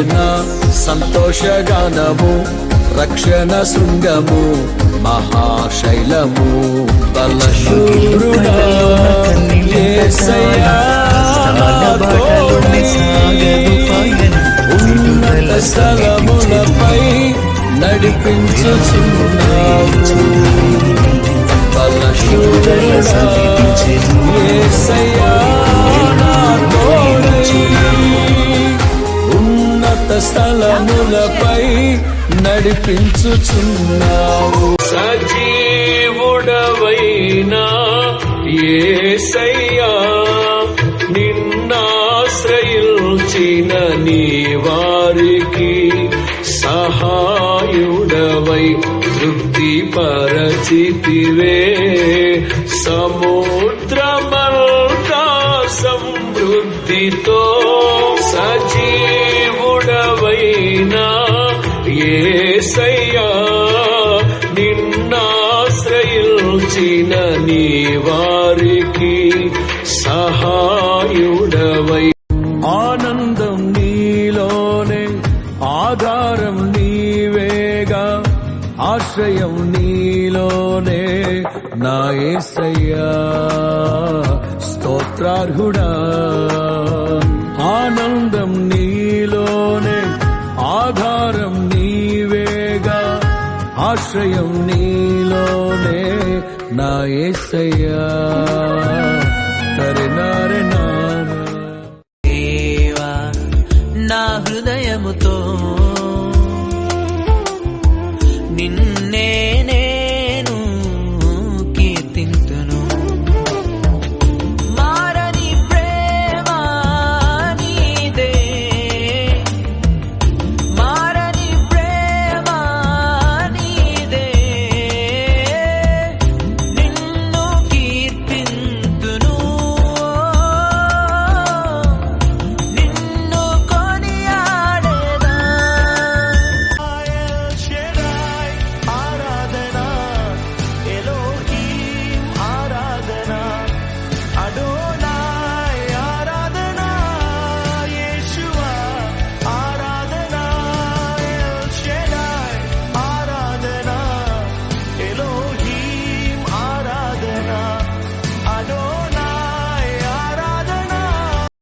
నా సంతోషగానము, రక్షణ శృంగము, మహాశైలము, బలశూరుడా యేసయ్యా ఉన్నత స్థలములపై నడిపించుచున్నావు. బలశూరుడా యేసయ్యా నా తోడై ఉన్నత స్థలములపై నడిపించుచున్నావు. సజీవుడవైనా యేసయ్యా నిన్నాశ్రయించిన నీ వారికి సహాయుడవై తృప్తిపరచితివే. సముద్రమంతా సమృద్ధితో సజీవుడవైనా యేసయ్యా నిన్నాశ్రయించిన నీ వారికి సహాయుడవై. ఆనందం నీలోనే, ఆధారం నీవేగా, ఆశ్రయం నీలోనే నా యేసయ్యా స్తోత్రార్హుడా. ఆనందం నీలోనే, ఆధారం నీవేగా, ఆశ్రయం నీలోనే నా యేసయ్యా. తరినారే దేవా నా హృదయముతో నిన్ను